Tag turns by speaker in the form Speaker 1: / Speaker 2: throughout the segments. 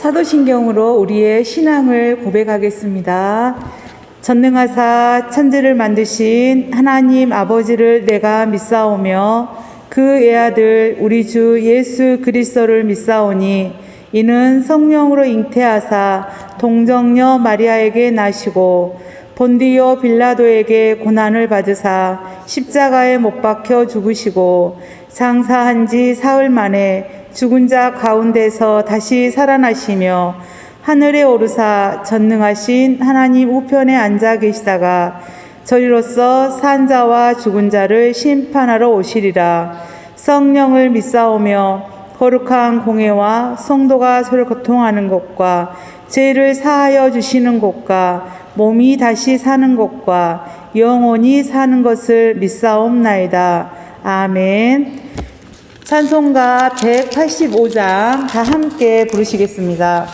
Speaker 1: 사도신경으로 우리의 신앙을 고백하겠습니다. 전능하사 천지를 만드신 하나님 아버지를 내가 믿사오며 그 외아들 우리 주 예수 그리스도를 믿사오니 이는 성령으로 잉태하사 동정녀 마리아에게 나시고 본디오 빌라도에게 고난을 받으사 십자가에 못 박혀 죽으시고 장사한 지 사흘 만에 죽은 자 가운데서 다시 살아나시며 하늘에 오르사 전능하신 하나님 우편에 앉아 계시다가 저리로서 산 자와 죽은 자를 심판하러 오시리라. 성령을 믿사오며 거룩한 공회와 성도가 서로 교통하는 것과 죄를 사하여 주시는 것과 몸이 다시 사는 것과 영원히 사는 것을 믿사옵나이다. 아멘. 찬송가 185장 다 함께 부르시겠습니다.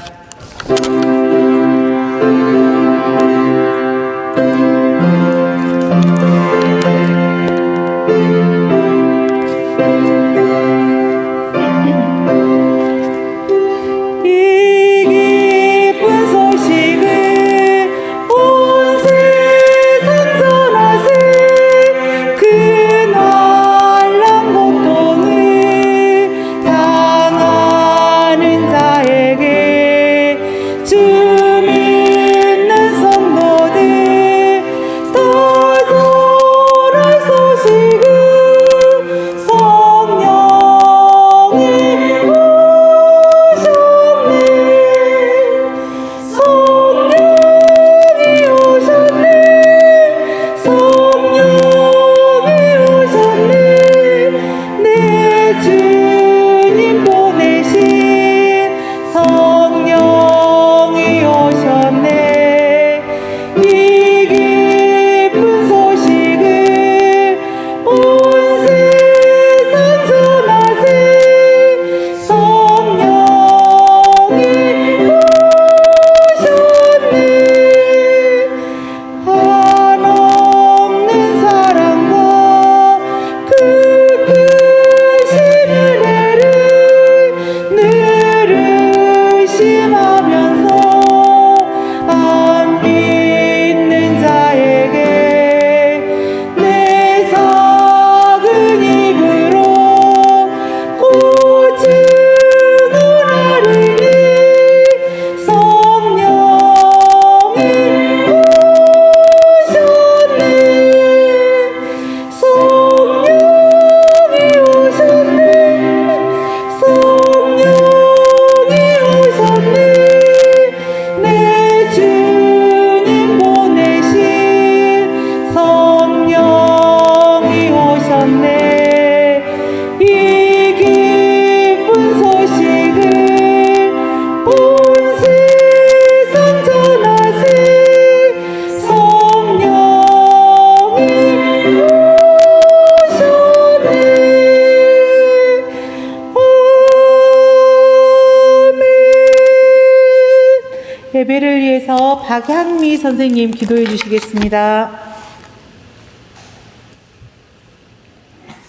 Speaker 1: 예배를 위해서 박향미 선생님 기도해 주시겠습니다.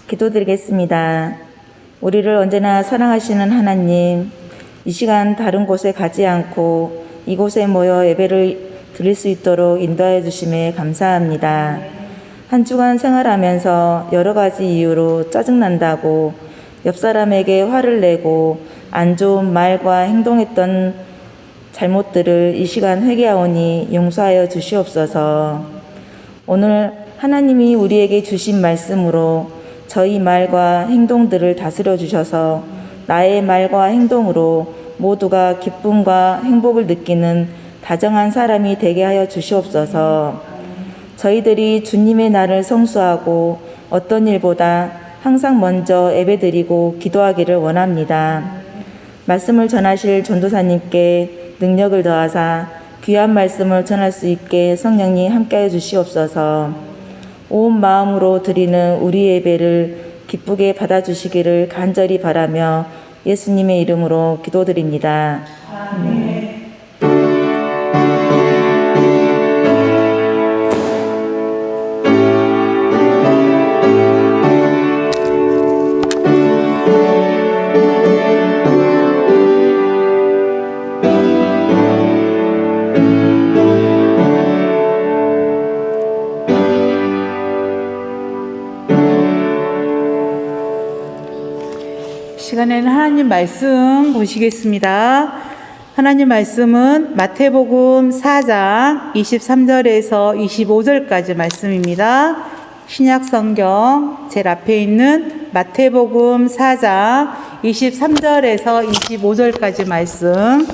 Speaker 2: 기도드리겠습니다. 우리를 언제나 사랑하시는 하나님, 이 시간 다른 곳에 가지 않고 이곳에 모여 예배를 드릴 수 있도록 인도하여 주심에 감사합니다. 한 주간 생활하면서 여러 가지 이유로 짜증난다고 옆 사람에게 화를 내고 안 좋은 말과 행동했던 잘못들을 이 시간 회개하오니 용서하여 주시옵소서. 오늘 하나님이 우리에게 주신 말씀으로 저희 말과 행동들을 다스려 주셔서 나의 말과 행동으로 모두가 기쁨과 행복을 느끼는 다정한 사람이 되게 하여 주시옵소서. 저희들이 주님의 날을 성수하고 어떤 일보다 항상 먼저 예배드리고 기도하기를 원합니다. 말씀을 전하실 전도사님께 능력을 더하사 귀한 말씀을 전할 수 있게 성령님 함께하여 주시옵소서. 온 마음으로 드리는 우리 예배를 기쁘게 받아주시기를 간절히 바라며 예수님의 이름으로 기도드립니다. 아멘.
Speaker 1: 시간에는 하나님 말씀 보시겠습니다. 하나님 말씀은 마태복음 4장 23절에서 25절까지 말씀입니다. 신약 성경 제일 앞에 있는 마태복음 4장 23절에서 25절까지 말씀.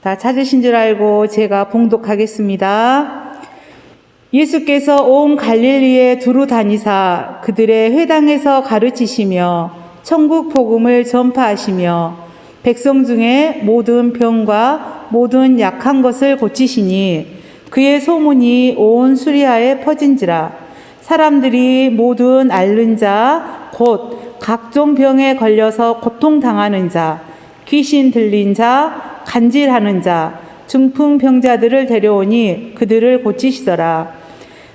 Speaker 1: 다 찾으신 줄 알고 제가 봉독하겠습니다. 예수께서 온 갈릴리에 두루 다니사 그들의 회당에서 가르치시며 천국 복음을 전파하시며 백성 중에 모든 병과 모든 약한 것을 고치시니 그의 소문이 온 수리아에 퍼진지라. 사람들이 모든 앓는 자 곧 각종 병에 걸려서 고통당하는 자 귀신 들린 자 간질하는 자 중풍병자들을 데려오니 그들을 고치시더라.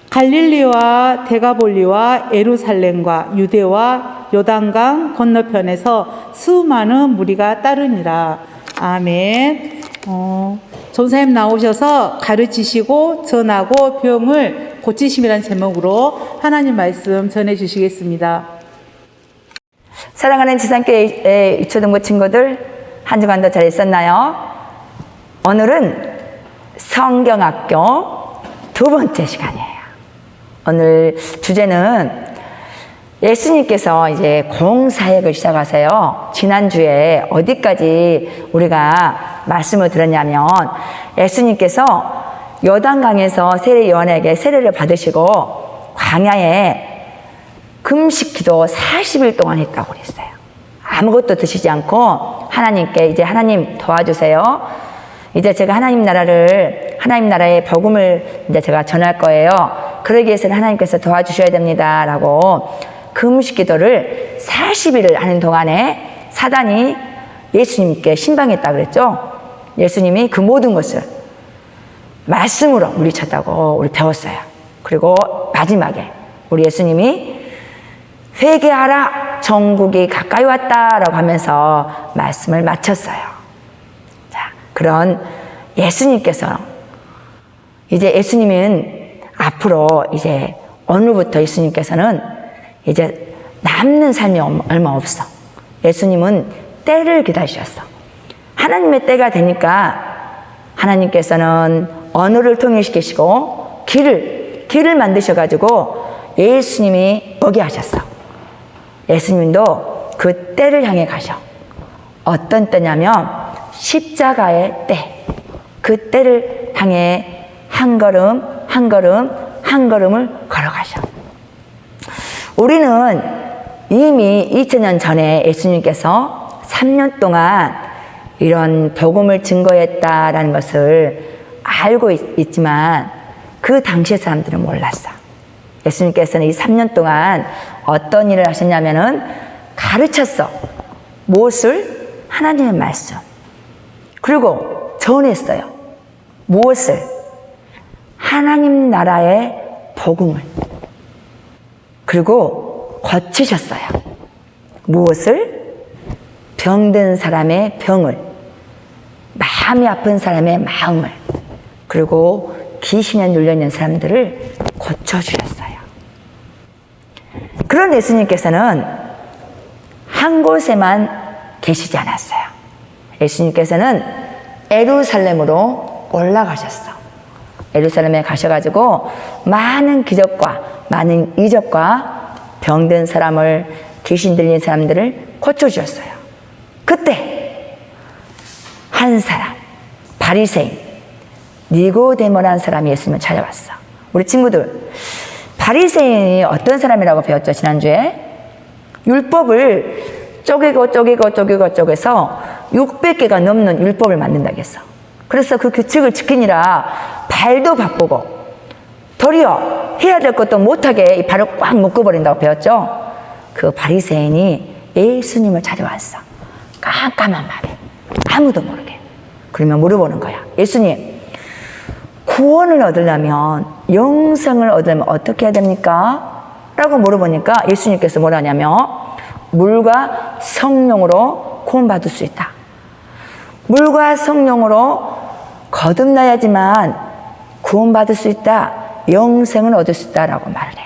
Speaker 1: 갈릴리와 데가볼리와 예루살렘과 유대와 요단강 건너편에서 수많은 무리가 따르니라. 아멘. 전사님 나오셔서 가르치시고 전하고 병을 고치심이라는 제목으로 하나님 말씀 전해 주시겠습니다.
Speaker 3: 사랑하는 지상교회 유초등부 친구들, 한 주간도 잘 있었나요? 오늘은 성경학교 두 번째 시간이에요. 오늘 주제는 예수님께서 이제 공사역을 시작하세요. 지난주에 어디까지 우리가 말씀을 들었냐면 예수님께서 요단강에서 세례 요한에게 세례를 받으시고 광야에 금식 기도 40일 동안 했다고 그랬어요. 아무것도 드시지 않고 하나님께 이제 하나님 도와주세요. 이제 제가 하나님 나라의 복음을 이제 제가 전할 거예요. 그러기 위해서는 하나님께서 도와주셔야 됩니다. 라고 금식 기도를 40일을 하는 동안에 사단이 예수님께 신방했다 그랬죠. 예수님이 그 모든 것을 말씀으로 물리쳤다고 우리 배웠어요. 그리고 마지막에 우리 예수님이 회개하라 정국이 가까이 왔다라고 하면서 말씀을 마쳤어요. 자, 그런 예수님께서 이제 예수님은 앞으로 이제 오늘부터 예수님께서는 이제 남는 삶이 얼마 없어. 예수님은 때를 기다리셨어. 하나님의 때가 되니까 하나님께서는 언어를 통일시키시고 길을 만드셔가지고 예수님이 오게 하셨어. 예수님도 그 때를 향해 가셔. 어떤 때냐면 십자가의 때. 그 때를 향해 한 걸음 한 걸음을 걸어가셔. 우리는 이미 2000년 전에 예수님께서 3년 동안 이런 복음을 증거했다라는 것을 알고 있지만 그 당시의 사람들은 몰랐어. 예수님께서는 이 3년 동안 어떤 일을 하셨냐면은 가르쳤어. 무엇을? 하나님의 말씀. 그리고 전했어요. 무엇을? 하나님 나라의 복음을. 그리고 고치셨어요. 무엇을? 병든 사람의 병을. 마음이 아픈 사람의 마음을. 그리고 귀신에 눌려있는 사람들을 고쳐주셨어요. 그런 예수님께서는 한 곳에만 계시지 않았어요. 예수님께서는 예루살렘으로 올라가셨어. 예루살렘에 가셔가지고 많은 기적과 많은 이적과 병든 사람을 귀신 들린 사람들을 고쳐주셨어요. 그때 한 사람 바리새인 니고데모라는 사람이 예수님을 찾아왔어. 우리 친구들 바리새인이 어떤 사람이라고 배웠죠? 지난주에 율법을 쪼개서 600개가 넘는 율법을 만든다고 했어. 그래서 그 규칙을 지키니라 발도 바쁘고 도리어 해야 될 것도 못하게 이 발을 꽉 묶어버린다고 배웠죠. 그 바리새인이 예수님을 찾아왔어. 깜깜한 밤에 아무도 모르게. 그러면 물어보는 거야. 예수님, 구원을 얻으려면, 영생을 얻으려면 어떻게 해야 됩니까? 라고 물어보니까 예수님께서 뭐라냐면 물과 성령으로 구원받을 수 있다. 물과 성령으로 거듭나야지만 구원받을 수 있다. 영생을 얻을 수 있다라고 말을 해.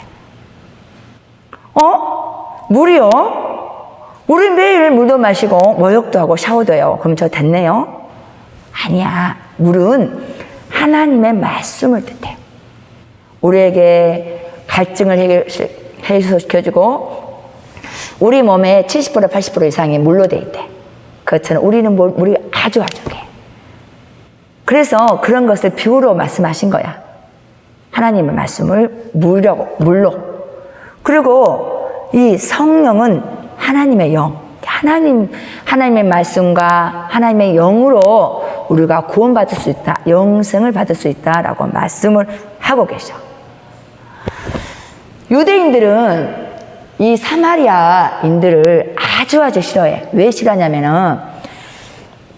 Speaker 3: 물이요? 우리 매일 물도 마시고 목욕도 하고 샤워도 해요. 그럼 저 됐네요? 아니야. 물은 하나님의 말씀을 뜻해. 우리에게 갈증을 해소시켜주고 우리 몸의 70% 80% 이상이 물로 돼 있대. 그렇잖아요. 우리는 물이 아주 부족해. 그래서 그런 것을 비유로 말씀하신 거야. 하나님의 말씀을 물로. 그리고 이 성령은 하나님의 영. 하나님의 말씀과 하나님의 영으로 우리가 구원받을 수 있다. 영생을 받을 수 있다라고 말씀을 하고 계셔. 유대인들은 이 사마리아인들을 아주 싫어해. 왜 싫어하냐면은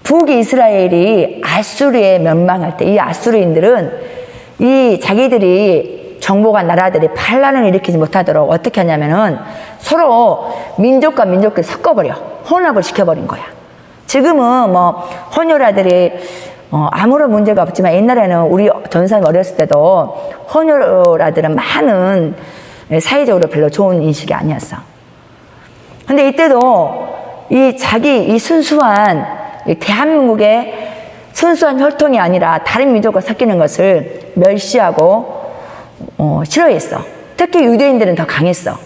Speaker 3: 북이스라엘이 아수르에 멸망할 때 이 아수르인들은 이 자기들이 정복한 나라들이 반란을 일으키지 못하도록 어떻게 하냐면은 서로 민족과 민족을 섞어버려. 혼합을 시켜버린 거야. 지금은 뭐 혼혈아들이 아무런 문제가 없지만 옛날에는 우리 전사님 어렸을 때도 혼혈아들은 많은 사회적으로 별로 좋은 인식이 아니었어. 근데 이때도 이 순수한 대한민국의 순수한 혈통이 아니라 다른 민족과 섞이는 것을 멸시하고 싫어했어. 특히 유대인들은 더 강했어.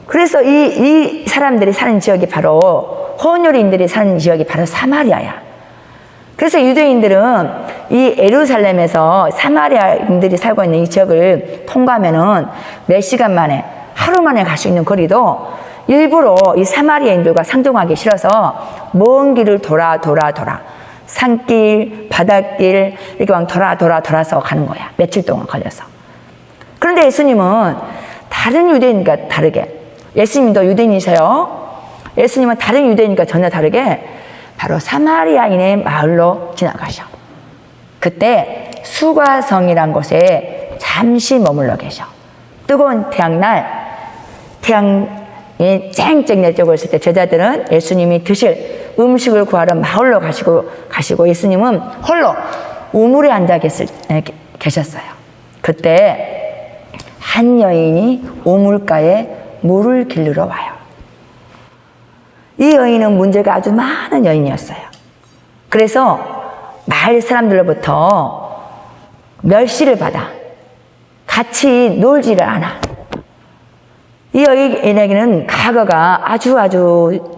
Speaker 3: 그래서 이 사람들이 사는 지역이 바로 혼혈인들이 사는 지역이 바로 사마리아야. 그래서 유대인들은 이 예루살렘에서 사마리아인들이 살고 있는 이 지역을 통과하면은 몇 시간 만에 하루 만에 갈 수 있는 거리도 일부러 이 사마리아인들과 상종하기 싫어서 먼 길을 돌아 산길, 바닷길 이렇게 막 돌아서 가는 거야. 며칠 동안 걸려서. 그런데 예수님은 다른 유대인과 다르게, 예수님도 유대인이세요. 예수님은 다른 유대인과 전혀 다르게 바로 사마리아인의 마을로 지나가셔. 그때 수가성이란 곳에 잠시 머물러 계셔. 뜨거운 태양날, 태양이 쨍쨍 내쬐고 있을 때 제자들은 예수님이 드실 음식을 구하러 마을로 가시고 예수님은 홀로 우물에 앉아 계셨어요. 그때 한 여인이 우물가에 물을 길르러 와요. 이 여인은 문제가 아주 많은 여인이었어요. 그래서 마을 사람들로부터 멸시를 받아 같이 놀지를 않아. 이 여인에게는 과거가 아주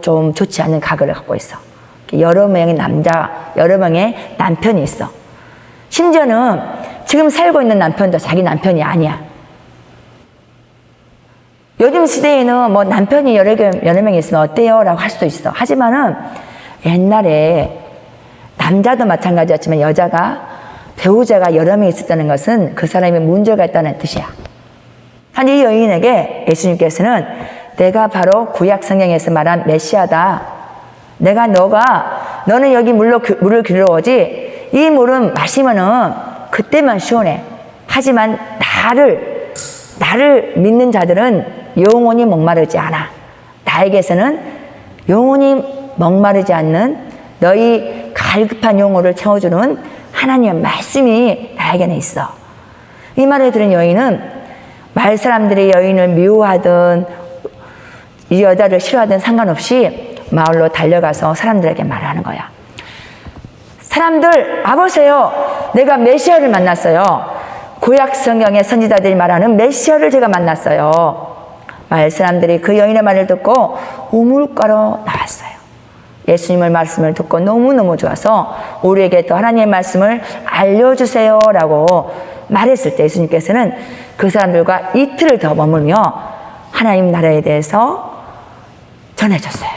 Speaker 3: 좀 좋지 않은 과거를 갖고 있어. 여러 명의 남편이 있어. 심지어는 지금 살고 있는 남편도 자기 남편이 아니야. 요즘 시대에는 뭐 남편이 여러 명이 있으면 어때요? 라고 할 수도 있어. 하지만은 옛날에 남자도 마찬가지였지만 배우자가 여러 명 있었다는 것은 그 사람이 문제가 있다는 뜻이야. 한 이 여인에게 예수님께서는 내가 바로 구약 성경에서 말한 메시아다. 너는 여기 물을 길러 오지. 이 물은 마시면은 그때만 시원해. 하지만 나를 믿는 자들은 영원히 목마르지 않아. 나에게서는 영원히 목마르지 않는 너희 갈급한 영혼을 채워주는 하나님의 말씀이 나에게는 있어. 이 말을 들은 여인은 마을 사람들이 여인을 미워하든 이 여자를 싫어하든 상관없이 마을로 달려가서 사람들에게 말하는 거야. 사람들 와보세요. 내가 메시아를 만났어요. 구약 성경의 선지자들이 말하는 메시아를 제가 만났어요. 마을 사람들이 그 여인의 말을 듣고 우물가로 나왔어요. 예수님의 말씀을 듣고 너무너무 좋아서 우리에게 또 하나님의 말씀을 알려주세요 라고 말했을 때 예수님께서는 그 사람들과 이틀을 더 머물며 하나님 나라에 대해서 전해줬어요.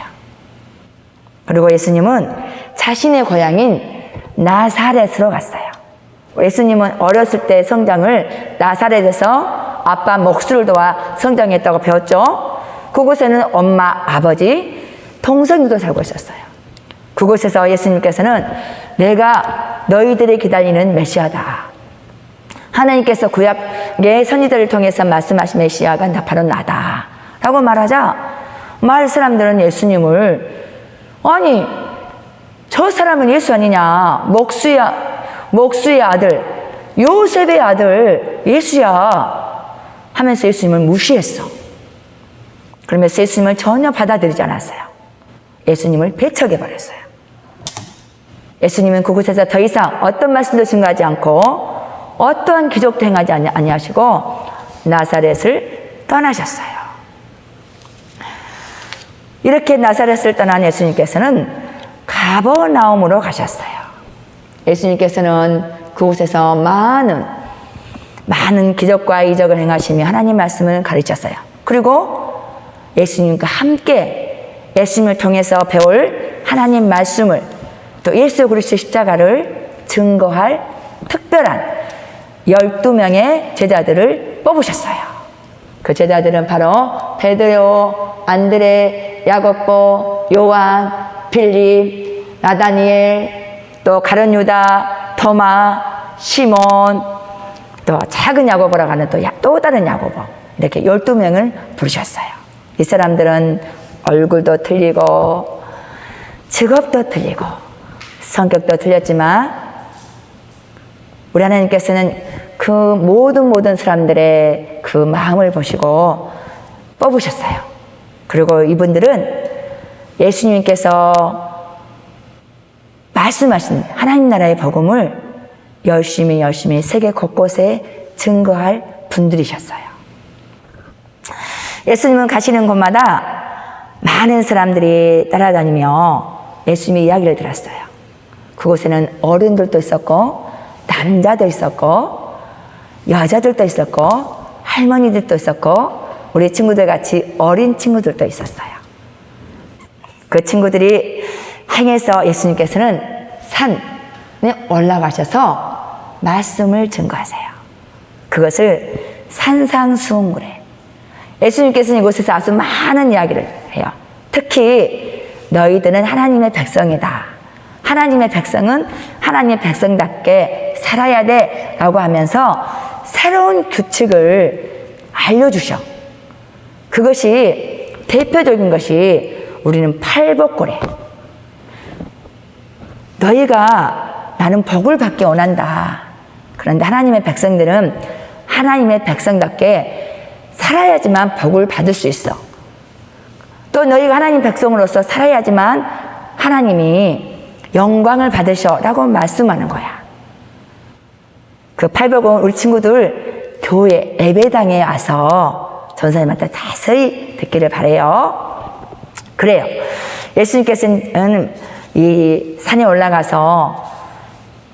Speaker 3: 그리고 예수님은 자신의 고향인 나사렛으로 갔어요. 예수님은 어렸을 때 성장을 나사렛에서 아빠 목수를 도와 성장했다고 배웠죠. 그곳에는 엄마, 아버지, 동생도 살고 있었어요. 그곳에서 예수님께서는 내가 너희들이 기다리는 메시아다. 하나님께서 구약의 선지자를 통해서 말씀하신 메시아가 바로 나다. 라고 말하자 마을 사람들은 예수님을 아니 저 사람은 예수 아니냐. 목수의 아들, 요셉의 아들 예수야 하면서 예수님을 무시했어. 그러면서 예수님을 전혀 받아들이지 않았어요. 예수님을 배척해 버렸어요. 예수님은 그곳에서 더 이상 어떤 말씀도 증거하지 않고 어떠한 기적도 행하지 아니하시고 나사렛을 떠나셨어요. 이렇게 나사렛을 떠난 예수님께서는 가버나움으로 가셨어요. 예수님께서는 그곳에서 많은 기적과 이적을 행하시며 하나님 말씀을 가르쳤어요. 그리고 예수님과 함께 예수님을 통해서 배울 하나님 말씀을 또 예수 그리스도의 십자가를 증거할 특별한 12명의 제자들을 뽑으셨어요. 그 제자들은 바로 베드로, 안드레, 야고보, 요한, 빌립, 나다니엘, 또 가룟 유다, 토마, 시몬, 또 작은 야고보라고 하는 또 다른 야고보, 이렇게 12명을 부르셨어요. 이 사람들은 얼굴도 틀리고 직업도 틀리고 성격도 틀렸지만 우리 하나님께서는 그 모든 사람들의 그 마음을 보시고 뽑으셨어요. 그리고 이분들은 예수님께서 말씀하신 하나님 나라의 복음을 열심히 세계 곳곳에 증거할 분들이셨어요. 예수님은 가시는 곳마다 많은 사람들이 따라다니며 예수님의 이야기를 들었어요. 그곳에는 어른들도 있었고 남자도 있었고 여자들도 있었고 할머니들도 있었고 우리 친구들 같이 어린 친구들도 있었어요. 그 친구들이 행해서 예수님께서는 산에 올라가셔서 말씀을 증거하세요. 그것을 산상수훈구래. 예수님께서는 이곳에서 아주 많은 이야기를 해요. 특히 너희들은 하나님의 백성이다. 하나님의 백성은 하나님의 백성답게 살아야 돼 라고 하면서 새로운 규칙을 알려주셔. 그것이 대표적인 것이 우리는 팔복고래. 너희가 나는 복을 받기 원한다. 그런데 하나님의 백성들은 하나님의 백성답게 살아야지만 복을 받을 수 있어. 또 너희가 하나님 백성으로서 살아야지만 하나님이 영광을 받으셔라고 말씀하는 거야. 그 팔복은 우리 친구들 교회 예배당에 와서 전사님한테 자세히 듣기를 바래요. 그래요. 예수님께서는 이 산에 올라가서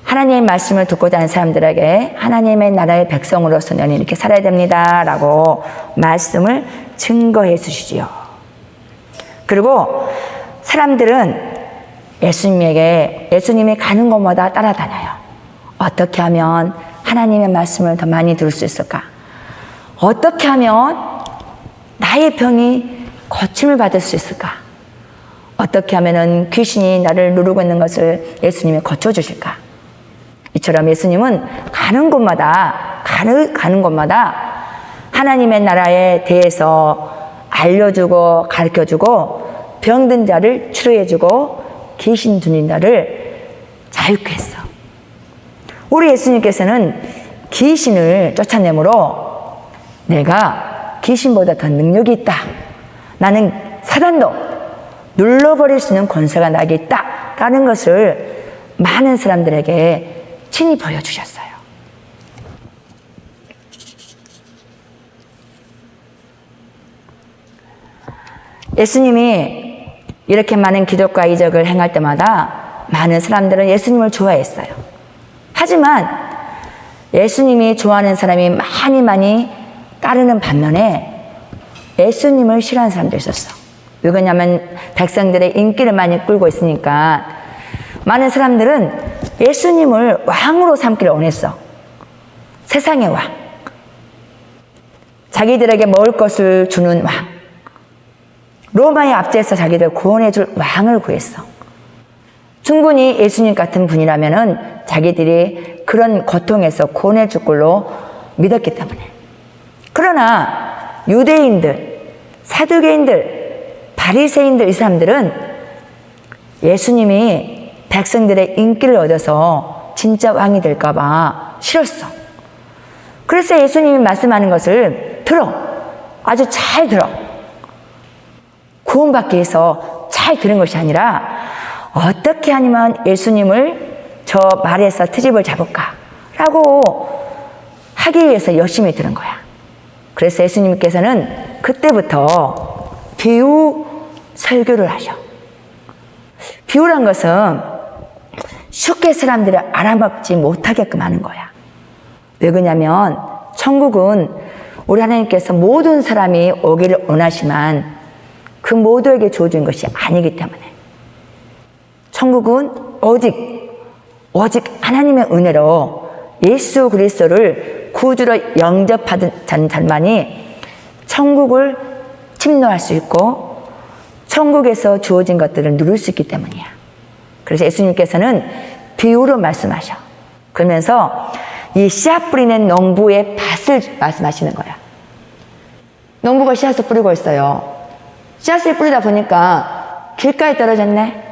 Speaker 3: 하나님의 말씀을 듣고자 하는 사람들에게 하나님의 나라의 백성으로서 너는 이렇게 살아야 됩니다 라고 말씀을 증거해 주시지요. 그리고 사람들은 예수님이 가는 곳마다 따라다녀요. 어떻게 하면 하나님의 말씀을 더 많이 들을 수 있을까? 어떻게 하면 나의 병이 고침을 받을 수 있을까? 어떻게 하면 귀신이 나를 누르고 있는 것을 예수님이 고쳐주실까? 이처럼 예수님은 가는 곳마다 하나님의 나라에 대해서 알려주고 가르쳐주고 병든 자를 치료해주고 귀신 들린 자를 자유케 했어. 우리 예수님께서는 귀신을 쫓아내므로 내가 귀신보다 더 능력이 있다. 나는 사단도 눌러버릴 수 있는 권세가 나에게 있다. 라는 것을 많은 사람들에게 친히 보여주셨어요. 예수님이 이렇게 많은 기적과 이적을 행할 때마다 많은 사람들은 예수님을 좋아했어요. 하지만 예수님이 좋아하는 사람이 많이 따르는 반면에 예수님을 싫어하는 사람도 있었어. 왜냐하면 백성들의 인기를 많이 끌고 있으니까 많은 사람들은 예수님을 왕으로 삼기를 원했어. 세상의 왕. 자기들에게 먹을 것을 주는 왕. 로마의 압제에서 자기들 구원해 줄 왕을 구했어. 충분히 예수님 같은 분이라면은 자기들이 그런 고통에서 구원해 줄 걸로 믿었기 때문에. 그러나 유대인들, 사두개인들, 바리새인들 이 사람들은 예수님이 백성들의 인기를 얻어서 진짜 왕이 될까 봐 싫었어. 그래서 예수님이 말씀하는 것을 들어. 아주 잘 들어. 구원받기 위해서 잘 들은 것이 아니라 어떻게 하면 예수님을 저 말에서 트집을 잡을까 라고 하기 위해서 열심히 들은 거야. 그래서 예수님께서는 그때부터 비유 설교를 하셔. 비유란 것은 쉽게 사람들이 알아먹지 못하게끔 하는 거야. 왜 그러냐면 천국은 우리 하나님께서 모든 사람이 오기를 원하시만 그 모두에게 주어진 것이 아니기 때문에 천국은 오직 하나님의 은혜로 예수 그리스도를 구주로 영접하던 자만이 천국을 침노할 수 있고 천국에서 주어진 것들을 누릴 수 있기 때문이야. 그래서 예수님께서는 비유로 말씀하셔. 그러면서 이 씨앗 뿌리는 농부의 밭을 말씀하시는 거야. 농부가 씨앗을 뿌리고 있어요. 씨앗을 뿌리다 보니까 길가에 떨어졌네.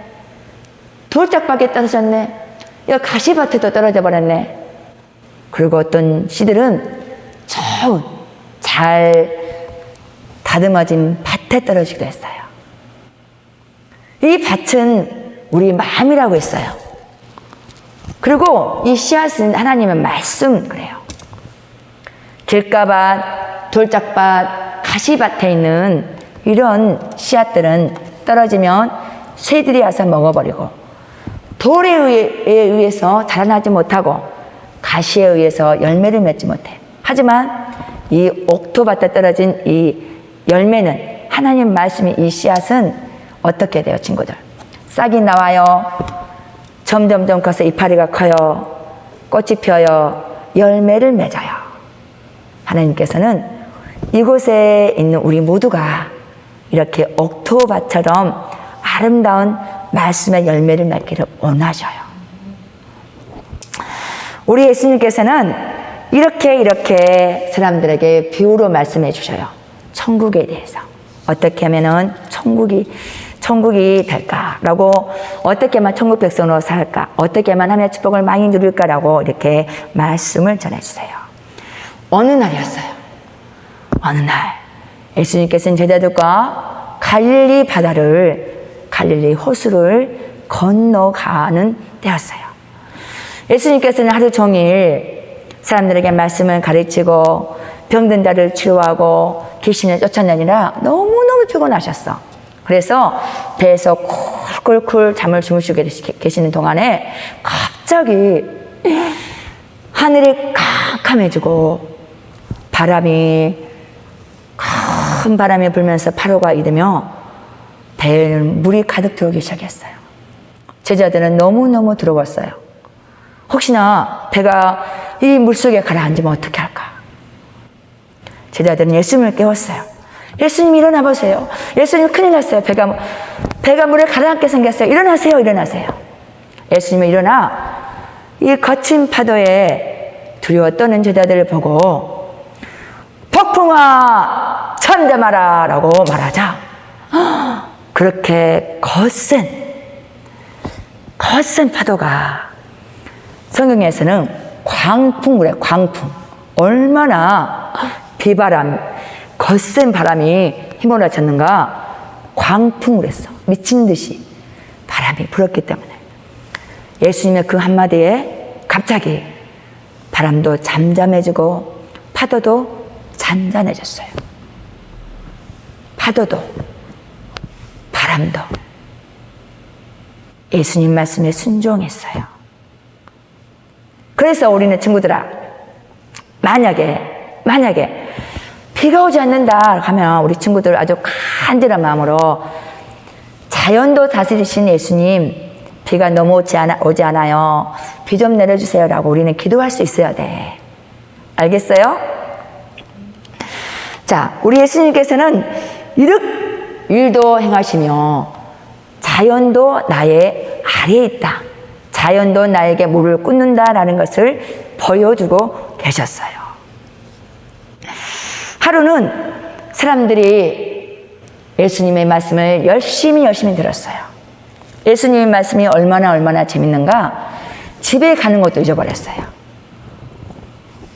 Speaker 3: 돌짝밭에 떨어졌네. 이 가시밭에도 떨어져 버렸네. 그리고 어떤 씨들은 잘 다듬어진 밭에 떨어지기도 했어요. 이 밭은 우리 마음이라고 했어요. 그리고 이 씨앗은 하나님의 말씀 그래요. 길가밭, 돌짝밭, 가시밭에 있는 이런 씨앗들은 떨어지면 새들이 와서 먹어버리고 돌에 의해서 자라나지 못하고 가시에 의해서 열매를 맺지 못해. 하지만 이 옥토밭에 떨어진 이 열매는 하나님 말씀이 이 씨앗은 어떻게 돼요, 친구들? 싹이 나와요. 점점점 커서 이파리가 커요. 꽃이 피어요. 열매를 맺어요. 하나님께서는 이곳에 있는 우리 모두가 이렇게 옥토밭처럼 아름다운 말씀의 열매를 맺기를 원하셔요. 우리 예수님께서는 이렇게 사람들에게 비유로 말씀해 주셔요. 천국에 대해서. 어떻게 하면은 천국이 될까라고, 어떻게 하면 천국 백성으로 살까, 어떻게 하면 하나님의 축복을 많이 누릴까라고 이렇게 말씀을 전해주세요. 어느 날이었어요. 어느 날 예수님께서는 제자들과 갈릴리 호수를 건너가는 때였어요. 예수님께서는 하루 종일 사람들에게 말씀을 가르치고 병든 자를 치료하고 귀신을 쫓아내느라 너무너무 피곤하셨어. 그래서 배에서 쿨쿨쿨 잠을 주무시고 계시는 동안에 갑자기 하늘이 캄캄해지고 큰 바람이 불면서 파도가 일으며 배에는 물이 가득 들어오기 시작했어요. 제자들은 너무너무 두려웠어요. 혹시나 배가 이 물속에 가라앉으면 어떻게 할까? 제자들은 예수님을 깨웠어요. 예수님 일어나 보세요. 예수님 큰일 났어요. 배가 물에 가라앉게 생겼어요. 일어나세요. 예수님은 일어나 이 거친 파도에 두려워 떠는 제자들을 보고 폭풍아 잠잠하라 라고 말하자 그렇게 거센 파도가 성경에서는 광풍이래. 광풍. 얼마나 비바람, 거센 바람이 휘몰아쳤는가. 광풍을 했어. 미친 듯이 바람이 불었기 때문에 예수님의 그 한마디에 갑자기 바람도 잠잠해지고 파도도 잔잔해졌어요. 파도도 바람도 예수님 말씀에 순종했어요. 그래서 우리는 친구들아, 만약에 비가 오지 않는다 하면 우리 친구들 아주 간절한 마음으로 자연도 다스리신 예수님, 비가 너무 오지 않아요. 비 좀 내려주세요 라고 우리는 기도할 수 있어야 돼. 알겠어요? 자, 우리 예수님께서는 이런 일도 행하시며 자연도 나의 아래에 있다. 자연도 나에게 물을 꽂는다라는 것을 보여주고 계셨어요. 하루는 사람들이 예수님의 말씀을 열심히 들었어요. 예수님의 말씀이 얼마나 재밌는가 집에 가는 것도 잊어버렸어요.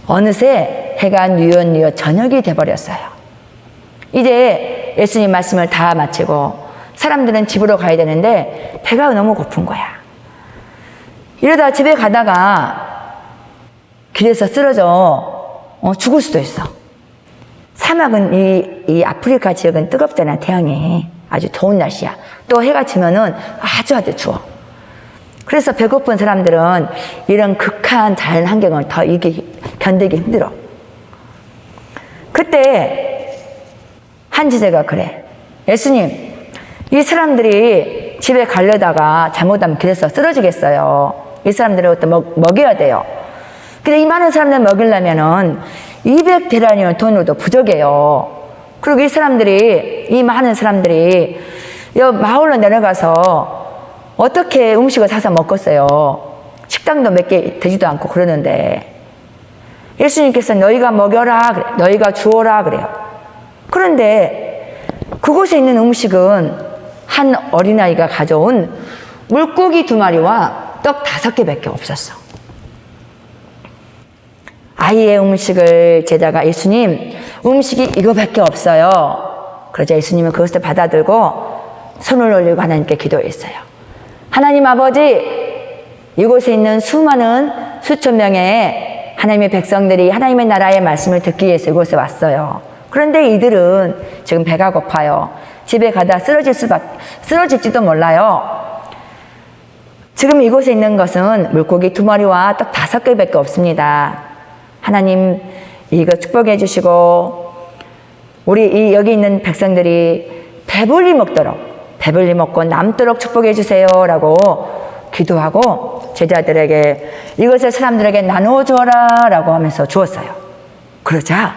Speaker 3: 어느새 해가 뉘엿뉘엿 저녁이 돼버렸어요. 이제 예수님 말씀을 다 마치고 사람들은 집으로 가야 되는데 배가 너무 고픈 거야. 이러다 집에 가다가 길에서 쓰러져 죽을 수도 있어. 사막은 이 아프리카 지역은 뜨겁잖아. 태양이 아주 더운 날씨야. 또 해가 지면은 아주 추워. 그래서 배고픈 사람들은 이런 극한 자연 환경을 더 견디기 힘들어. 그때 한 지제가 그래. 예수님, 이 사람들이 집에 가려다가 잘못하면 길에서 쓰러지겠어요. 이 사람들을 어떤 먹여야 돼요. 근데 이 많은 사람들 먹이려면은 200데나리온 돈으로도 부족해요. 그리고 이 많은 사람들이 이 마을로 내려가서 어떻게 음식을 사서 먹겠어요? 식당도 몇 개 되지도 않고 그러는데 예수님께서 너희가 먹여라 그래. 너희가 주어라 그래요. 그런데 그곳에 있는 음식은 한 어린아이가 가져온 물고기 2마리와 떡 5개밖에 없었어. 아이의 음식을 제자가 예수님, 음식이 이거밖에 없어요. 그러자 예수님은 그것을 받아들고 손을 올리고 하나님께 기도했어요. 하나님 아버지, 이곳에 있는 수천 명의 하나님의 백성들이 하나님의 나라의 말씀을 듣기 위해서 이곳에 왔어요. 그런데 이들은 지금 배가 고파요. 집에 가다 쓰러질지도 몰라요. 지금 이곳에 있는 것은 물고기 2마리와 떡 5개밖에 없습니다. 하나님, 이거 축복해 주시고 우리 여기 있는 백성들이 배불리 먹고 남도록 축복해 주세요 라고 기도하고 제자들에게 이것을 사람들에게 나눠줘라 라고 하면서 주었어요. 그러자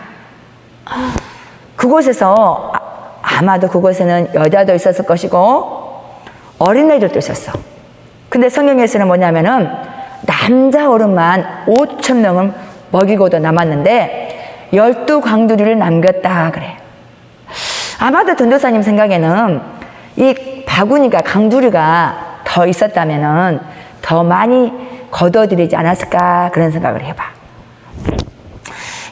Speaker 3: 그곳에서 아마도 그곳에는 여자도 있었을 것이고 어린애들도 있었어. 근데 성경에서는 뭐냐면은 남자 어른만 5,000명을 먹이고도 남았는데 12광두리를 남겼다 그래. 아마도 전도사님 생각에는 이 바구니가 강두리가 더 있었다면은 더 많이 거둬들이지 않았을까 그런 생각을 해봐.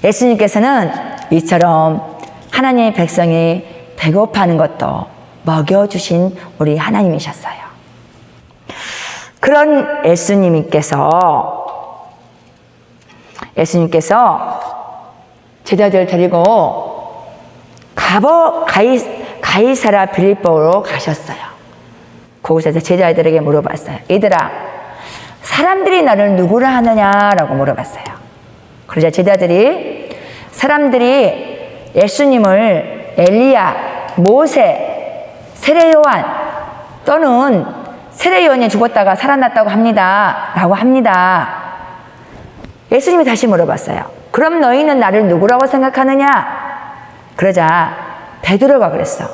Speaker 3: 예수님께서는 이처럼 하나님의 백성이 배고파하는 것도 먹여주신 우리 하나님이셨어요. 그런 예수님께서 제자들 데리고 가이사라 빌립보로 가셨어요. 거기서 제자들에게 물어봤어요. 얘들아, 사람들이 나를 누구라 하느냐라고 물어봤어요. 그러자 사람들이 예수님을 엘리야, 모세, 세례요한 또는 세례요한이 죽었다가 살아났다고 라고 합니다. 예수님이 다시 물어봤어요. 그럼 너희는 나를 누구라고 생각하느냐? 그러자 베드로가 그랬어.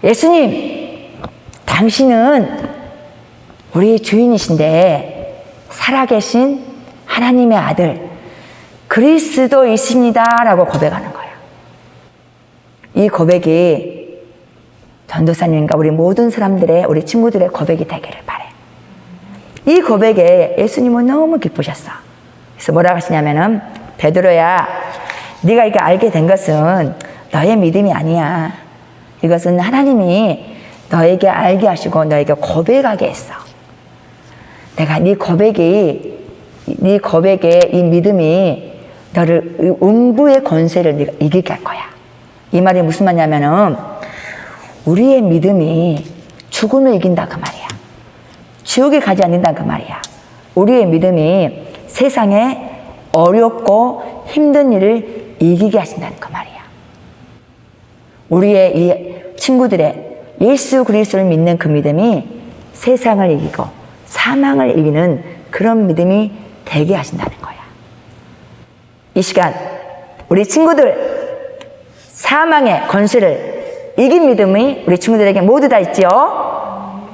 Speaker 3: 예수님, 당신은 우리 주인이신데 살아계신 하나님의 아들 그리스도이십니다 라고 고백하는 거예요. 이 고백이 전도사님과 우리 모든 사람들의, 우리 친구들의 고백이 되기를 바래. 이 고백에 예수님은 너무 기쁘셨어. 그래서 뭐라고 하시냐면은, 베드로야, 네가 이렇게 알게 된 것은 너의 믿음이 아니야. 이것은 하나님이 너에게 알게 하시고 너에게 고백하게 했어. 내가 네 고백에 이 믿음이 너를 음부의 권세를 네가 이기게 할 거야. 이 말이 무슨 말이냐면은 우리의 믿음이 죽음을 이긴다 그 말이야. 지옥에 가지 않는다 그 말이야. 우리의 믿음이 세상에 어렵고 힘든 일을 이기게 하신다는 그 말이야. 우리의 이 친구들의 예수 그리스도를 믿는 그 믿음이 세상을 이기고 사망을 이기는 그런 믿음이 되게 하신다는 거야. 이 시간 우리 친구들 사망의 권세를 이긴 믿음이 우리 친구들에게 모두 다 있지요.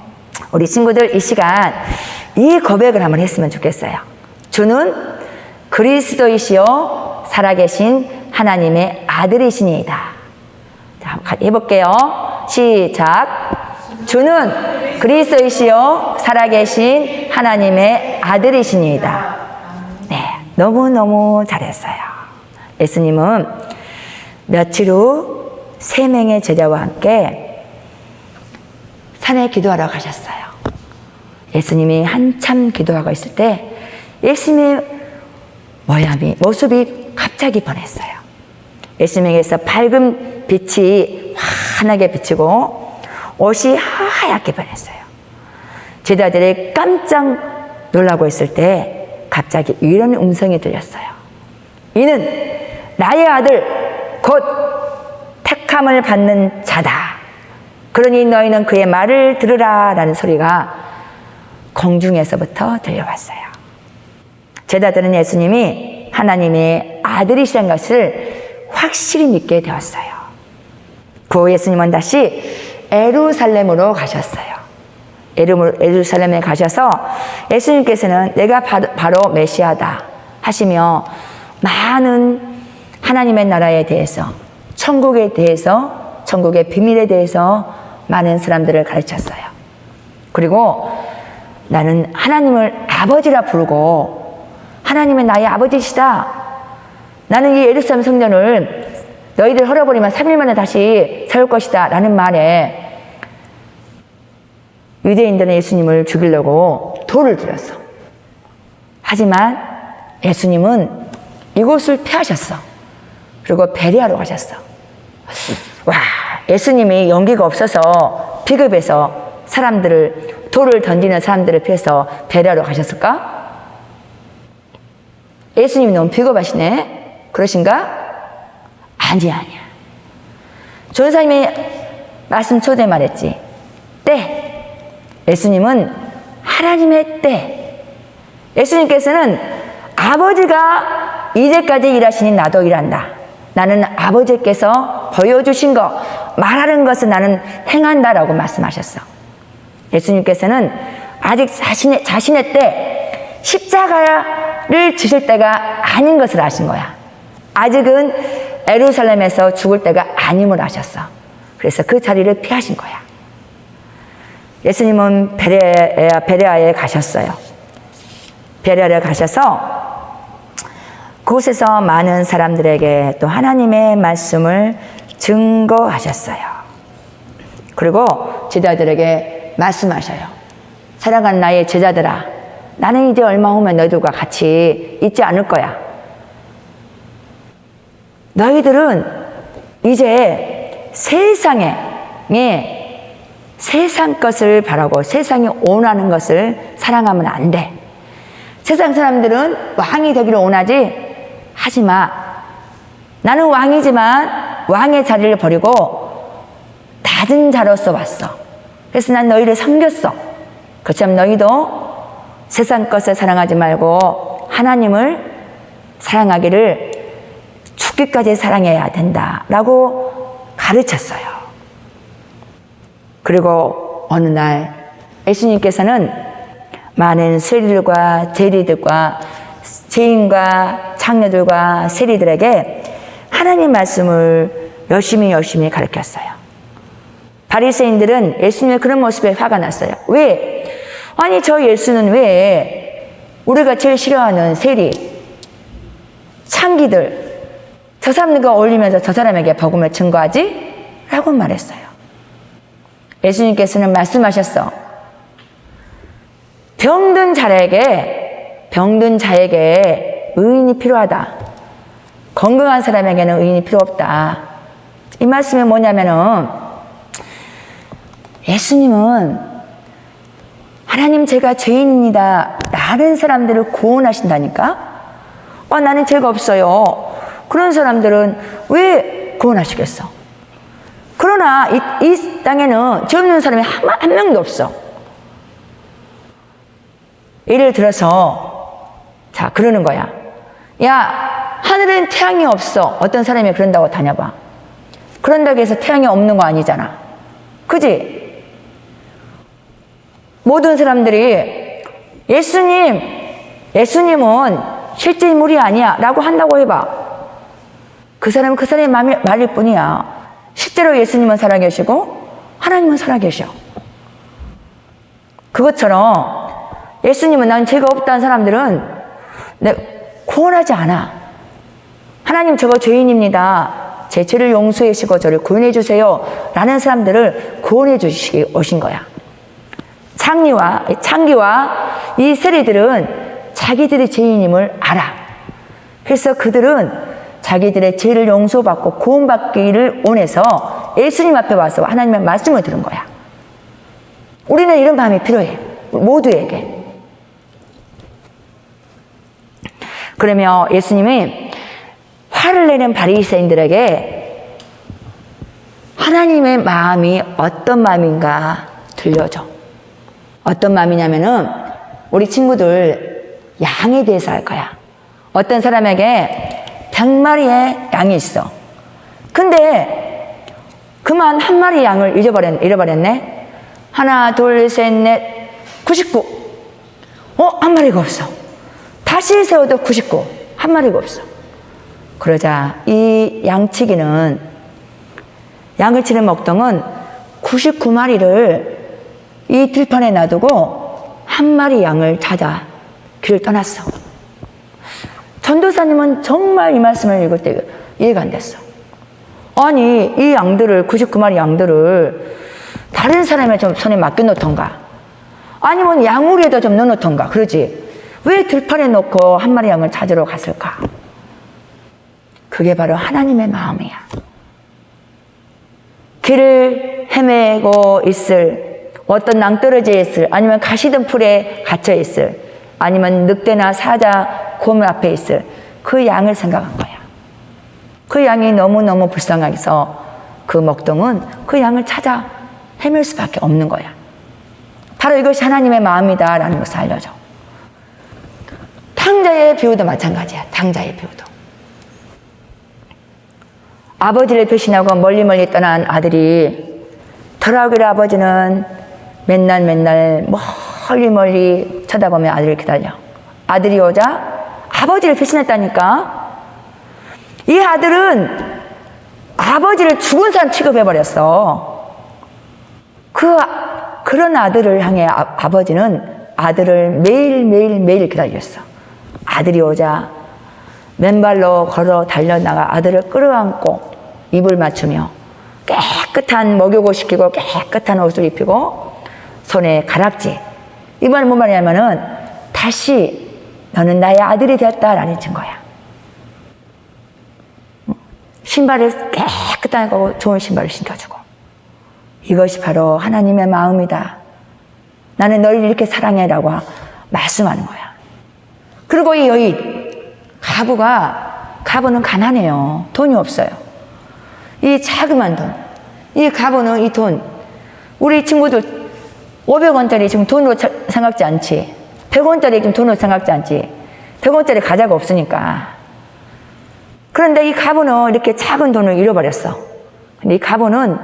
Speaker 3: 우리 친구들 이 시간 이 고백을 한번 했으면 좋겠어요. 주는 그리스도이시요 살아계신 하나님의 아들이시니이다. 자, 해볼게요. 시작. 주는 그리스도이시요 살아계신 하나님의 아들이시니이다. 네, 너무너무 잘했어요. 예수님은 며칠 후 3명의 제자와 함께 산에 기도하러 가셨어요. 예수님이 한참 기도하고 있을 때 예수님의 모습이 갑자기 변했어요. 예수님에게서 밝은 빛이 환하게 비치고 옷이 하얗게 변했어요. 제자들이 깜짝 놀라고 있을 때 갑자기 이런 음성이 들렸어요. 이는 나의 아들 곧 택함을 받는 자다. 그러니 너희는 그의 말을 들으라 라는 소리가 공중에서부터 들려왔어요. 제자들은 예수님이 하나님의 아들이시라는 것을 확실히 믿게 되었어요. 그 후 예수님은 다시 예루살렘으로 가셨어요. 예루살렘에 가셔서 예수님께서는 내가 바로 메시아다 하시며 많은 하나님의 나라에 대해서, 천국에 대해서, 천국의 비밀에 대해서 많은 사람들을 가르쳤어요. 그리고 나는 하나님을 아버지라 부르고 하나님은 나의 아버지시다. 나는 이 예루살렘 성전을 너희들 헐어버리면 3일 만에 다시 세울 것이다 라는 말에 유대인들은 예수님을 죽이려고 돌을 들였어. 하지만 예수님은 이곳을 피하셨어. 그리고 베레아로 가셨어. 와, 예수님이 용기가 없어서 비급해서 사람들을, 돌을 던지는 사람들을 피해서 베레아로 가셨을까? 예수님이 너무 비겁하시네. 그러신가? 아니야. 조사님이 말씀 초대에 말했지. 때. 예수님은 하나님의 때. 예수님께서는 아버지가 이제까지 일하시니 나도 일한다. 나는 아버지께서 보여주신 거, 말하는 것을 나는 행한다라고 말씀하셨어. 예수님께서는 아직 자신의 때, 십자가를 지실 때가 아닌 것을 아신 거야. 아직은 예루살렘에서 죽을 때가 아님을 아셨어. 그래서 그 자리를 피하신 거야. 예수님은 베레아에 가셨어요. 베레아에 가셔서 그곳에서 많은 사람들에게 또 하나님의 말씀을 증거하셨어요. 그리고 제자들에게 말씀하셔요. 사랑하는 나의 제자들아, 나는 이제 얼마 후면 너희들과 같이 있지 않을 거야. 너희들은 이제 세상 것을 바라고 세상이 원하는 것을 사랑하면 안 돼. 세상 사람들은 왕이 되기를 원하지. 하지 마. 나는 왕이지만 왕의 자리를 버리고 낮은 자로서 왔어. 그래서 난 너희를 섬겼어. 그렇지만 너희도 세상 것을 사랑하지 말고 하나님을 사랑하기를 죽기까지 사랑해야 된다라고 가르쳤어요. 그리고 어느 날 예수님께서는 많은 세리들과 제리들과 죄인과 창녀들과 세리들에게 하나님 말씀을 열심히 가르쳤어요. 바리새인들은 예수님의 그런 모습에 화가 났어요. 왜? 아니 저 예수는 왜 우리가 제일 싫어하는 세리, 창기들, 저 사람들과 어울리면서 저 사람에게 복음을 증거하지? 라고 말했어요. 예수님께서는 말씀하셨어. 병든 자에게 의인이 필요하다. 건강한 사람에게는 의인이 필요 없다. 이 말씀이 뭐냐면은 예수님은 하나님 제가 죄인입니다 라는 사람들을 구원하신다니까? 나는 죄가 없어요. 그런 사람들은 왜 구원하시겠어? 그러나 이 땅에는 죄 없는 사람이 한 명도 없어. 예를 들어서 자 그러는 거야. 야 하늘엔 태양이 없어. 어떤 사람이 그런다고 다녀봐. 그런다고 해서 태양이 없는 거 아니잖아. 그지? 모든 사람들이 예수님은 실제 인물이 아니야 라고 한다고 해봐. 그 사람은 그 사람의 말일 뿐이야. 실제로 예수님은 살아계시고 하나님은 살아계셔. 그것처럼 예수님은 난 죄가 없다는 사람들은 구원하지 않아. 하나님 저거 죄인입니다. 제 죄를 용서해 주시고 저를 구원해 주세요 라는 사람들을 구원해 주시기 오신 거야. 창기와 이 세리들은 자기들의 죄인임을 알아. 그래서 그들은 자기들의 죄를 용서받고 구원받기를 원해서 예수님 앞에 와서 하나님의 말씀을 들은 거야. 우리는 이런 마음이 필요해. 모두에게. 그러면 예수님이 화를 내는 바리새인들에게 하나님의 마음이 어떤 마음인가 들려줘. 어떤 마음이냐면은 우리 친구들 양에 대해서 할 거야. 어떤 사람에게 100마리의 양이 있어. 근데 그만 한 마리 양을 잃어버렸네. 하나, 둘, 셋, 넷, 99. 한 마리가 없어. 다시 세워도 99. 한 마리가 없어. 그러자 이 양치기는, 양을 치는 먹동은 99마리를 이 들판에 놔두고 한 마리 양을 찾아 길을 떠났어. 전도사님은 정말 이 말씀을 읽을 때 이해가 안 됐어. 아니, 이 양들을, 99마리 양들을 다른 사람의 좀 손에 맡겨놓던가, 아니면 양우리에다 좀 넣어놓던가, 그러지. 왜 들판에 놓고 한 마리 양을 찾으러 갔을까? 그게 바로 하나님의 마음이야. 길을 헤매고 있을, 어떤 낭떠러지에 있을, 아니면 가시덤불에 갇혀 있을, 아니면 늑대나 사자, 곰 앞에 있을 그 양을 생각한 거야. 그 양이 너무너무 불쌍해서 그 먹동은 그 양을 찾아 헤맬 수밖에 없는 거야. 바로 이것이 하나님의 마음이다라는 것을 알려줘. 탕자의 비유도 마찬가지야. 탕자의 비유도. 아버지를 배신하고 멀리 떠난 아들이 돌아오기를 아버지는 맨날 멀리 쳐다보며 아들을 기다려. 아들이 오자 아버지를 배신했다니까. 이 아들은 아버지를 죽은 사람 취급해버렸어. 그런 아들을 향해 아버지는 아들을 매일 기다렸어. 아들이 오자 맨발로 걸어 달려나가 아들을 끌어안고 입을 맞추며 깨끗한 목욕을 시키고 깨끗한 옷을 입히고 손에 가락지. 이 말은 뭔 말이냐면은 다시 너는 나의 아들이 되었다라는 증거야. 신발을 깨끗하게 하고 좋은 신발을 신겨주고. 이것이 바로 하나님의 마음이다. 나는 너를 이렇게 사랑해라고 말씀하는 거야. 그리고 이 여인 가부는 가난해요. 돈이 없어요. 이 자그만 돈, 이 가부는 이 돈, 우리 친구들 500원짜리 지금 돈으로 생각지 않지. 100원짜리 지금 돈으로 생각지 않지. 100원짜리 가자가 없으니까. 그런데 이 가부는 이렇게 작은 돈을 잃어버렸어. 근데 이 가부는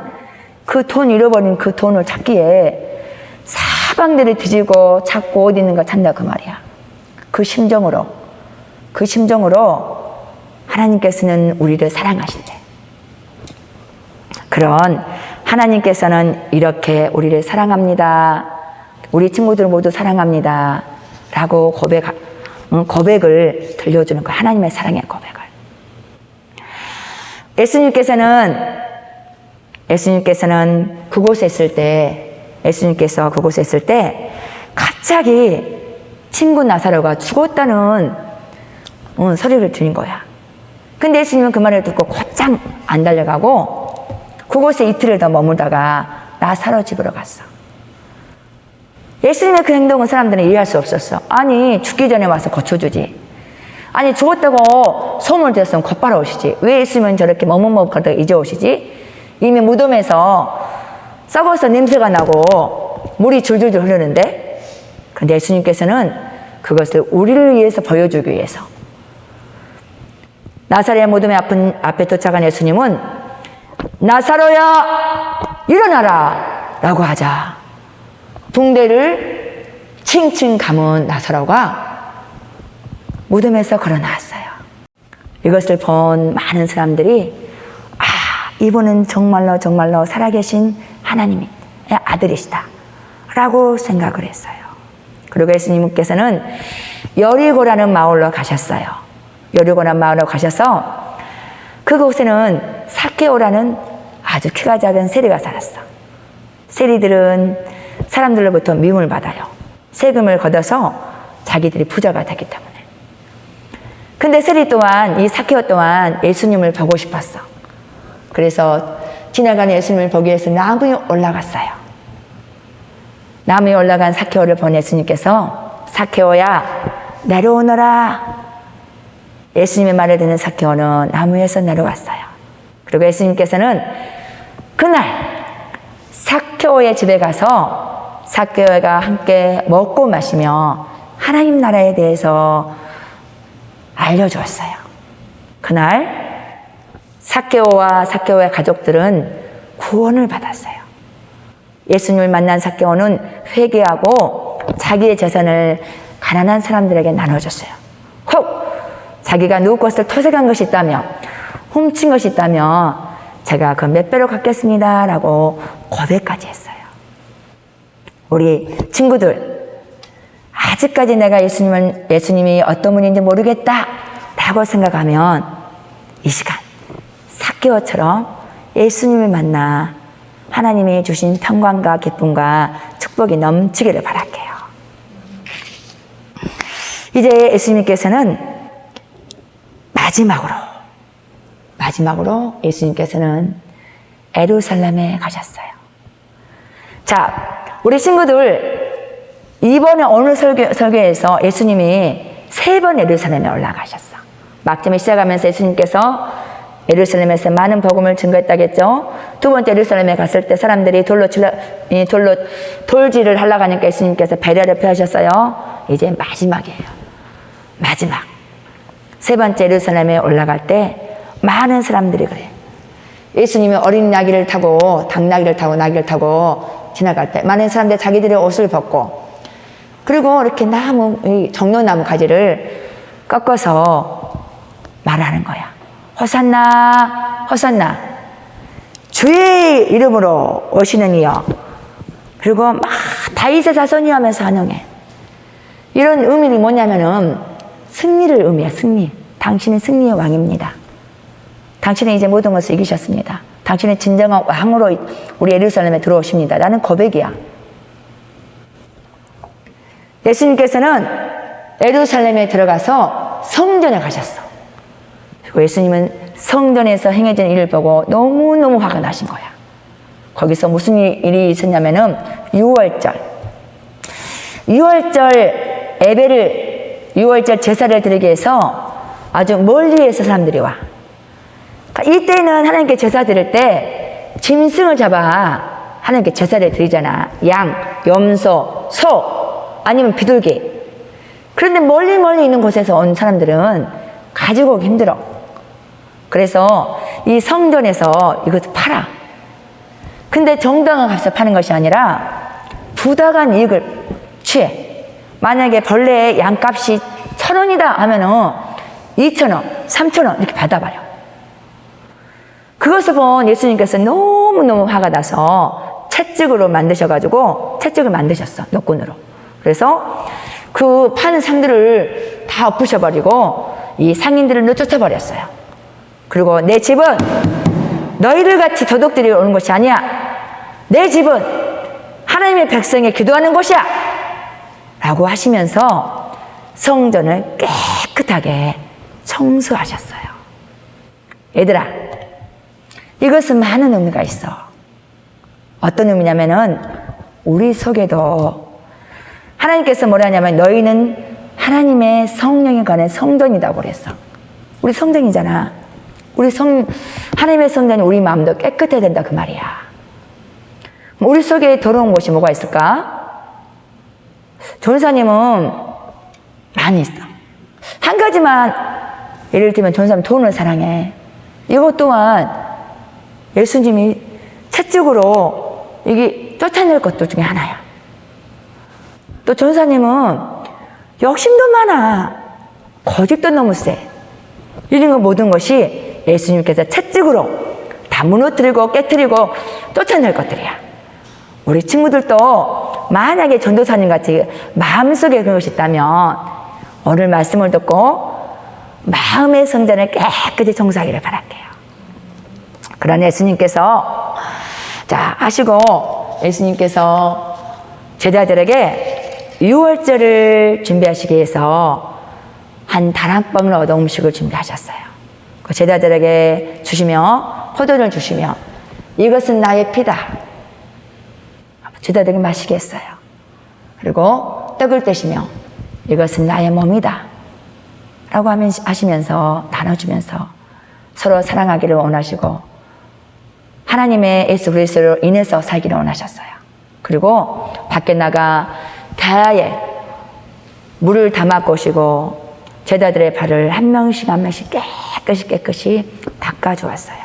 Speaker 3: 그 돈 잃어버린 그 돈을 찾기에 사방들을 뒤지고 찾고 어디 있는가 찾는다 그 말이야. 그 심정으로 하나님께서는 우리를 사랑하신대. 그런 하나님께서는 이렇게 우리를 사랑합니다. 우리 친구들 모두 사랑합니다. 라고 고백을 들려주는 거야. 하나님의 사랑의 고백을. 예수님께서는 그곳에 있을 때 갑자기 친구 나사로가 죽었다는 소리를 들은 거야. 근데 예수님은 그 말을 듣고 곧장 안 달려가고 그곳에 이틀을 더 머물다가 나사로 집으로 갔어. 예수님의 그 행동은 사람들은 이해할 수 없었어. 아니, 죽기 전에 와서 고쳐주지. 아니, 죽었다고 소문을 들었으면 곧바로 오시지. 왜 예수님은 저렇게 머뭇머뭇하다가 이제 오시지? 이미 무덤에서 썩어서 냄새가 나고 물이 줄줄줄 흐르는데. 그런데 예수님께서는 그것을 우리를 위해서 보여주기 위해서 나사로의 무덤 앞에 도착한 예수님은 나사로야 일어나라 라고 하자 붕대를 칭칭 감은 나사로가 무덤에서 걸어 나왔어요. 이것을 본 많은 사람들이 이분은 정말로 살아계신 하나님의 아들이시다 라고 생각을 했어요. 그리고 예수님께서는 여리고라는 마을로 가셨어요. 여리고라는 마을로 가셔서 그곳에는 사케오라는 아주 키가 작은 세리가 살았어. 세리들은 사람들로부터 미움을 받아요. 세금을 걷어서 자기들이 부자가 되기 때문에. 근데 세리 또한, 이 사케오 또한 예수님을 보고 싶었어. 그래서 지나가는 예수님을 보기 위해서 나무에 올라갔어요. 나무에 올라간 사케오를 본 예수님께서 사케오야 내려오너라. 예수님의 말을 듣는 사케오는 나무에서 내려왔어요. 그리고 예수님께서는 그날 사케오의 집에 가서 사케오가 함께 먹고 마시며 하나님 나라에 대해서 알려주었어요. 그날 사케오와 사케오의 가족들은 구원을 받았어요. 예수님을 만난 사케오는 회개하고 자기의 재산을 가난한 사람들에게 나눠줬어요. 혹 자기가 누구 것을 토색한 것이 있다며 훔친 것이 있다며 제가 그 몇 배로 갚겠습니다 라고 고백까지 했어요. 우리 친구들, 아직까지 내가 예수님이 어떤 분인지 모르겠다 라고 생각하면 이 시간 사케오처럼 예수님을 만나 하나님이 주신 평강과 기쁨과 축복이 넘치기를 바랄게요. 이제 예수님께서는 마지막으로 예수님께서는 예루살렘에 가셨어요. 자, 우리 친구들, 이번에 오늘 설교에서 예수님이 3번 예루살렘에 올라가셨어. 막점에 시작하면서 예수님께서 예루살렘에서 많은 복음을 증거했다겠죠. 두 번째 예루살렘에 갔을 때 사람들이 돌로 돌질을 하려고 하니까 예수님께서 배려를 표하셨어요. 이제 마지막이에요. 마지막. 3번째 예루살렘에 올라갈 때 많은 사람들이 그래. 예수님이 어린 나귀를 타고 당나귀를 타고 지나갈 때 많은 사람들이 자기들의 옷을 벗고 그리고 이렇게 정로나무 가지를 꺾어서 말하는 거야. 호산나 호산나 주의 이름으로 오시는 이여. 그리고 막 다윗의 자손이 하면서 환영해. 이런 의미는 뭐냐면은 승리를 의미해. 승리. 당신은 승리의 왕입니다. 당신은 이제 모든 것을 이기셨습니다. 당신은 진정한 왕으로 우리 예루살렘에 들어오십니다. 라는 고백이야. 예수님께서는 예루살렘에 들어가서 성전에 가셨어. 그리고 예수님은 성전에서 행해진 일을 보고 너무너무 화가 나신 거야. 거기서 무슨 일이 있었냐면은 6월절 예배를 6월절 제사를 드리기 위해서 아주 멀리에서 사람들이 와. 이때는 하나님께 제사 드릴 때 짐승을 잡아 하나님께 제사를 드리잖아. 양, 염소, 소 아니면 비둘기. 그런데 멀리 있는 곳에서 온 사람들은 가지고 오기 힘들어. 그래서 이 성전에서 이것을 팔아. 근데 정당한 값을 파는 것이 아니라 부당한 이익을 취해. 만약에 벌레의 양값이 1,000원이다 하면은 2,000원, 3,000원 이렇게 받아봐요. 그것을 본 예수님께서 너무너무 화가 나서 채찍을 만드셨어. 노끈으로. 그래서 그 파는 상들을 다 엎으셔버리고 이 상인들을 내쫓아버렸어요. 그리고 내 집은 너희들 같이 도둑들이 오는 것이 아니야. 내 집은 하나님의 백성이 기도하는 곳이야. 라고 하시면서 성전을 깨끗하게 청소하셨어요. 얘들아, 이것은 많은 의미가 있어. 어떤 의미냐면은 우리 속에도 하나님께서 뭐라 하냐면 너희는 하나님의 성령에 관한 성전이라고 그랬어. 우리 성전이잖아. 하나님의 성전이 우리 마음도 깨끗해야 된다 그 말이야. 우리 속에 더러운 곳이 뭐가 있을까? 전사님은 많이 있어. 한 가지만 예를 들면 전사님 돈을 사랑해. 이것 또한 예수님이 채찍으로 이게 쫓아낼 것도 중에 하나야. 또 전사님은 욕심도 많아. 고집도 너무 세. 이런 거 모든 것이 예수님께서 채찍으로 다 무너뜨리고 깨뜨리고 쫓아낼 것들이야. 우리 친구들도 만약에 전도사님 같이 마음속에 그런 것이 있다면 오늘 말씀을 듣고 마음의 성전을 깨끗이 청소하기를 바랄게요. 그러나 예수님께서 자 하시고 예수님께서 제자들에게 유월절을 준비하시기 위해서 한 다락방을 얻어 음식을 준비하셨어요. 그 제자들에게 주시며 포도를 주시며 이것은 나의 피다. 제자들에게 마시게 했어요. 그리고 떡을 떼시며 이것은 나의 몸이다. 라고 하시면서 나눠주면서 서로 사랑하기를 원하시고 하나님의 예수 그리스도로 인해서 살기를 원하셨어요. 그리고 밖에 나가 다야에 물을 담아 꼬시고 제자들의 발을 한 명씩 한 명씩 깨끗이 닦아 주었어요.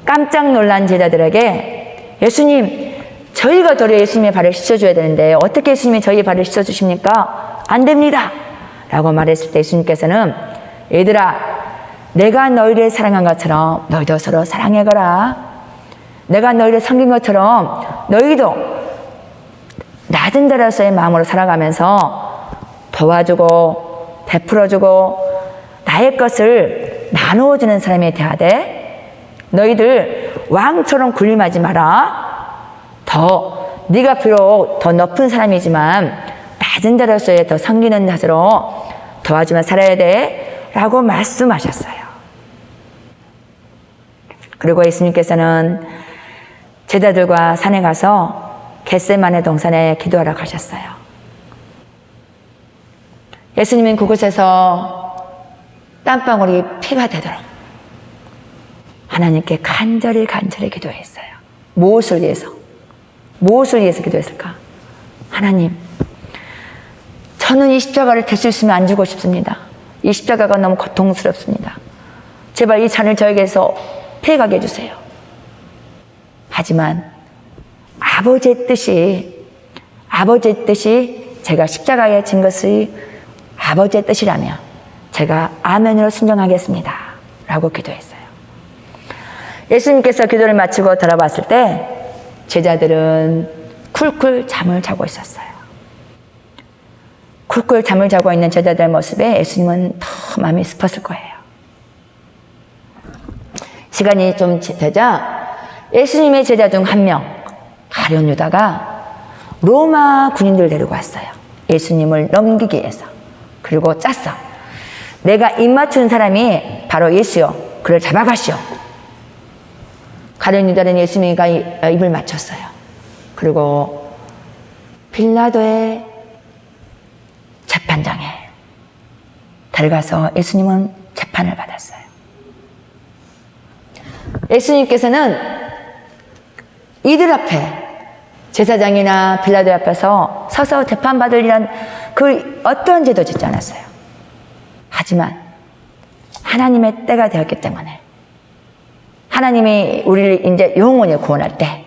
Speaker 3: 깜짝 놀란 제자들에게 예수님, 저희가 도리어 예수님의 발을 씻어줘야 되는데 어떻게 예수님이 저희 발을 씻어주십니까? 안 됩니다. 라고 말했을 때 예수님께서는 얘들아, 내가 너희를 사랑한 것처럼 너희도 서로 사랑해거라. 내가 너희를 섬긴 것처럼 너희도 낮은 자로서의 마음으로 살아가면서 도와주고 베풀어주고 나의 것을 나누어주는 사람이 되어야 돼. 너희들 왕처럼 군림하지 마라. 네가 비록 더 높은 사람이지만 낮은 자로서의 더 섬기는 자세로 도와주며 살아야 돼. 라고 말씀하셨어요. 그리고 예수님께서는 제자들과 산에 가서 겟세마네 동산에 기도하러 가셨어요. 예수님은 그곳에서 땀방울이 피가 되도록 하나님께 간절히 기도했어요. 무엇을 위해서 기도했을까? 하나님, 저는 이 십자가를 댈 수 있으면 안 주고 싶습니다. 이 십자가가 너무 고통스럽습니다. 제발 이 잔을 저에게서 피해가게 해주세요. 하지만 아버지의 뜻이 제가 십자가에 진 것이 아버지의 뜻이라면 제가 아멘으로 순종하겠습니다. 라고 기도했어요. 예수님께서 기도를 마치고 돌아봤을 때 제자들은 쿨쿨 잠을 자고 있었어요. 쿨쿨 잠을 자고 있는 제자들의 모습에 예수님은 더 마음이 슬펐을 거예요. 시간이 좀 되자 예수님의 제자 중 한 명, 가룟 유다가 로마 군인들 데리고 왔어요. 예수님을 넘기기 위해서. 그리고 짰어. 내가 입 맞춘 사람이 바로 예수요. 그를 잡아가시오. 가룟 유다는 예수님과 입을 맞췄어요. 그리고 빌라도의 재판장에 데려가서 예수님은 재판을 받았어요. 예수님께서는 이들 앞에 제사장이나 빌라도 앞에서 서서 재판받을 이란 그 어떤 죄도 짓지 않았어요. 하지만 하나님의 때가 되었기 때문에 하나님이 우리를 이제 영원히 구원할 때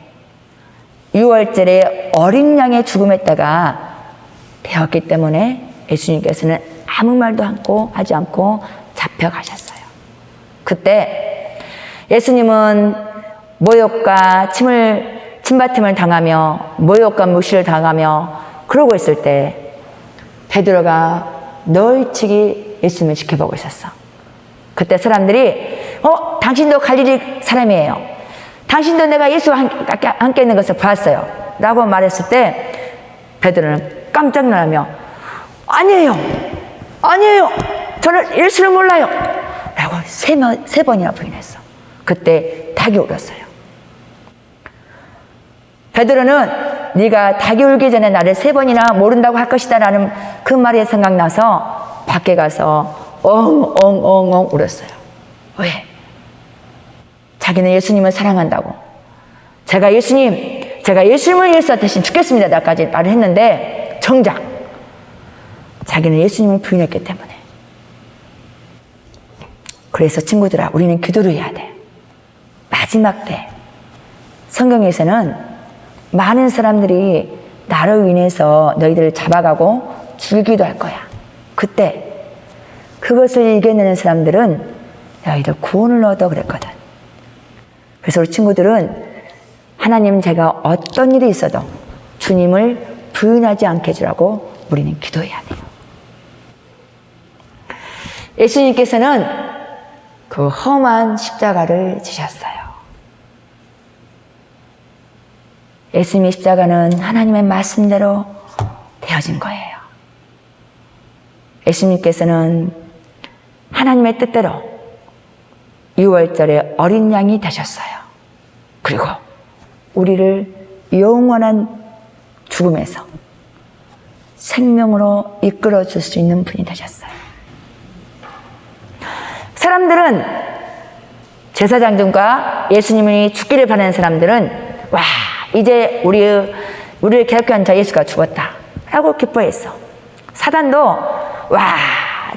Speaker 3: 6월절에 어린 양의 죽음의 때가 되었기 때문에 예수님께서는 아무 말도 하지 않고 잡혀가셨어요. 그때 예수님은 모욕과 침뱉음을 당하며 모욕과 무시를 당하며 그러고 있을 때 베드로가 널찍이 예수님을 지켜보고 있었어. 그때 사람들이 당신도 갈릴리 사람이에요. 당신도 내가 예수와 함께 있는 것을 봤어요. 라고 말했을 때 베드로는 깜짝 놀라며 아니에요. 저는 예수를 몰라요. 라고 세 번이나 부인했어. 그때 닭이 울었어요. 베드로는 네가 닭이 울기 전에 나를 3번이나 모른다고 할 것이다 라는 그 말이 생각나서 밖에 가서 엉엉 울었어요. 왜? 자기는 예수님을 사랑한다고. 제가 예수님을 위해서 대신 죽겠습니다. 나까지 말을 했는데 정작 자기는 예수님을 부인했기 때문에. 그래서 친구들아, 우리는 기도를 해야 돼. 마지막 때 성경에서는 많은 사람들이 나로 인해서 너희들을 잡아가고 죽이기도 할 거야. 그때 그것을 이겨내는 사람들은 너희들 구원을 얻어 그랬거든. 그래서 우리 친구들은 하나님, 제가 어떤 일이 있어도 주님을 부인하지 않게 해주라고 우리는 기도해야 돼요. 예수님께서는 그 험한 십자가를 지셨어요. 예수님의 십자가는 하나님의 말씀대로 되어진 거예요. 예수님께서는 하나님의 뜻대로 6월절에 어린 양이 되셨어요. 그리고 우리를 영원한 죽음에서 생명으로 이끌어 줄 수 있는 분이 되셨어요. 사람들은, 제사장들과 예수님이 죽기를 바라는 사람들은 와, 이제 우리를 괴롭혀한 저 예수가 죽었다 라고 기뻐했어. 사단도 와,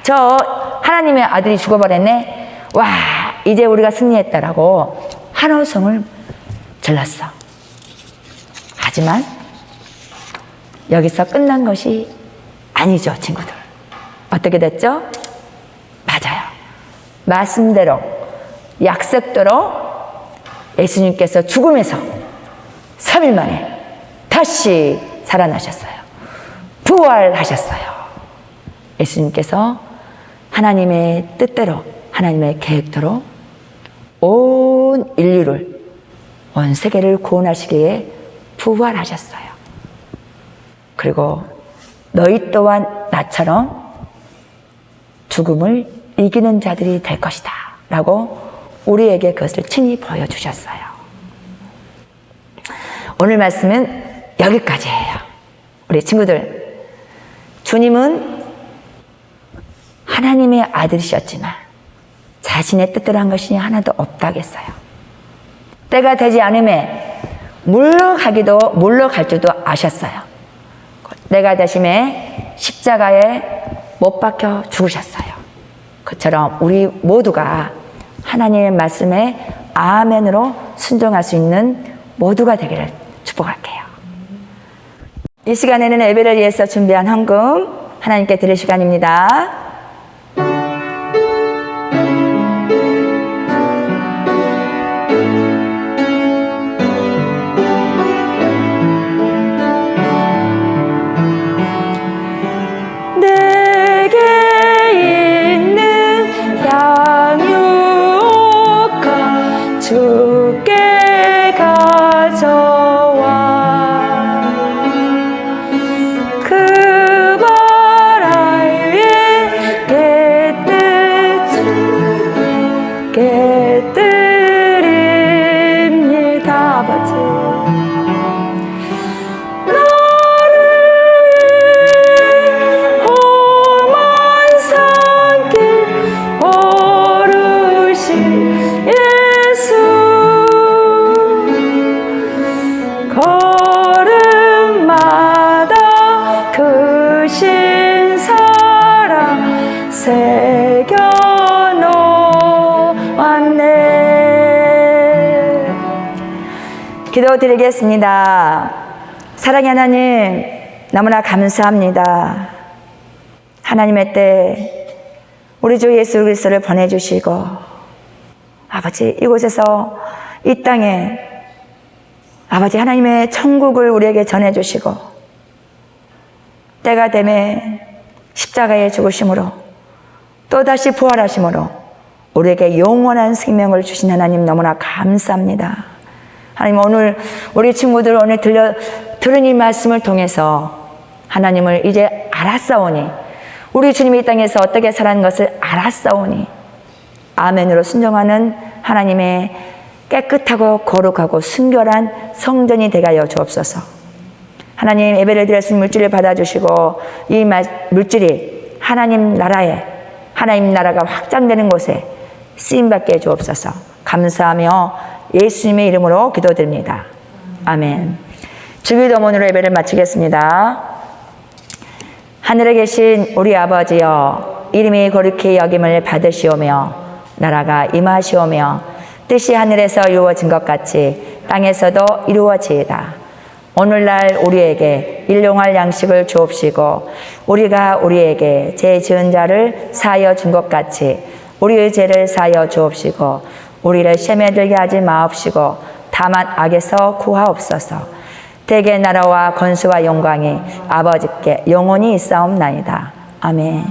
Speaker 3: 저 하나님의 아들이 죽어버렸네, 와, 이제 우리가 승리했다라고 환호성을 질렀어. 하지만 여기서 끝난 것이 아니죠, 친구들. 어떻게 됐죠? 맞아요. 말씀대로, 약속대로 예수님께서 죽음에서 3일 만에 다시 살아나셨어요. 부활하셨어요. 예수님께서 하나님의 뜻대로, 하나님의 계획대로 온 인류를, 온 세계를 구원하시기에 부활하셨어요. 그리고 너희 또한 나처럼 죽음을 이기는 자들이 될 것이다 라고 우리에게 그것을 친히 보여주셨어요. 오늘 말씀은 여기까지예요. 우리 친구들, 주님은 하나님의 아들이셨지만 자신의 뜻대로 한 것이 하나도 없다겠어요. 때가 되지 않음에 물러갈 줄도 아셨어요. 때가 되심에 십자가에 못 박혀 죽으셨어요. 그처럼 우리 모두가 하나님의 말씀에 아멘으로 순종할 수 있는 모두가 되기를 축복할게요. 이 시간에는 예배를 위해서 준비한 헌금 하나님께 드릴 시간입니다. 주께 가져와 그 발 위에 깨뜨립니다. 아버지, 나를 위해 험한 산길 오르신 예수, 걸음마다 그 신사랑 새겨놓았네. 기도드리겠습니다. 사랑의 하나님, 너무나 감사합니다. 하나님의 때 우리 주 예수 그리스도를 보내주시고, 아버지, 이곳에서 이 땅에 아버지 하나님의 천국을 우리에게 전해주시고, 때가 되매 십자가에 죽으심으로 또다시 부활하심으로 우리에게 영원한 생명을 주신 하나님, 너무나 감사합니다. 하나님, 오늘 우리 친구들 오늘 들은 이 말씀을 통해서 하나님을 이제 알았사오니, 우리 주님이 이 땅에서 어떻게 살아가는 것을 알았사오니 아멘으로 순종하는 하나님의 깨끗하고 거룩하고 순결한 성전이 되게 하여 주옵소서. 하나님, 예배를 드렸으니 물질을 받아주시고 이 물질이 하나님 나라가 확장되는 곳에 쓰임받게 해 주옵소서. 감사하며 예수님의 이름으로 기도드립니다. 아멘. 주기도문으로 예배를 마치겠습니다. 하늘에 계신 우리 아버지여, 이름이 거룩히 여김을 받으시오며 나라가 임하시오며 뜻이 하늘에서 이루어진 것 같이 땅에서도 이루어지이다. 오늘날 우리에게 일용할 양식을 주옵시고 우리가 우리에게 죄 지은 자를 사하여 준 것 같이 우리의 죄를 사하여 주옵시고 우리를 시험에 들게 하지 마옵시고 다만 악에서 구하옵소서. 대개 나라와 권수와 영광이 아버지께 영원히 있사옵나이다. 아멘.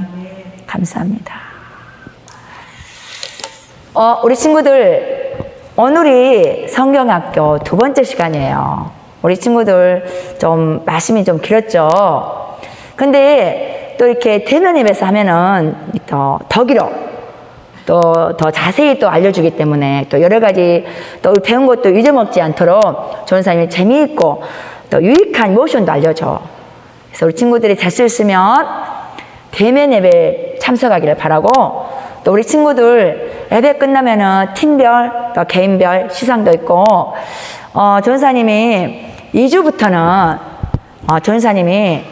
Speaker 3: 감사합니다. 우리 친구들, 오늘이 성경학교 2번째 시간이에요. 우리 친구들 좀 말씀이 좀 길었죠. 근데 또 이렇게 대면 예배에서 하면은 더 길어. 또 더 자세히 또 알려주기 때문에 또 여러 가지 또 배운 것도 잊어먹지 않도록 전사님이 재미있고 또 유익한 모션도 알려줘. 그래서 우리 친구들이 될 수 있으면 대면 예배 참석하기를 바라고, 또 우리 친구들 예배 끝나면은 팀별 또 개인별 시상도 있고, 전사님이 2주부터는 전사님이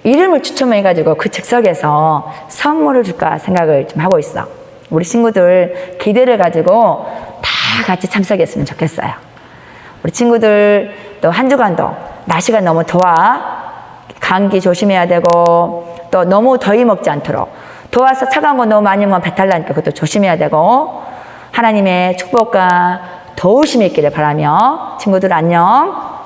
Speaker 3: 이름을 추첨해가지고 그 즉석에서 선물을 줄까 생각을 좀 하고 있어. 우리 친구들 기대를 가지고 다 같이 참석했으면 좋겠어요. 우리 친구들 또 한 주간도 날씨가 너무 더워, 감기 조심해야 되고, 또 너무 더위 먹지 않도록, 더워서 차가운 거 너무 많이 먹으면 배탈 나니까 그것도 조심해야 되고, 하나님의 축복과 도우심이 있기를 바라며 친구들 안녕.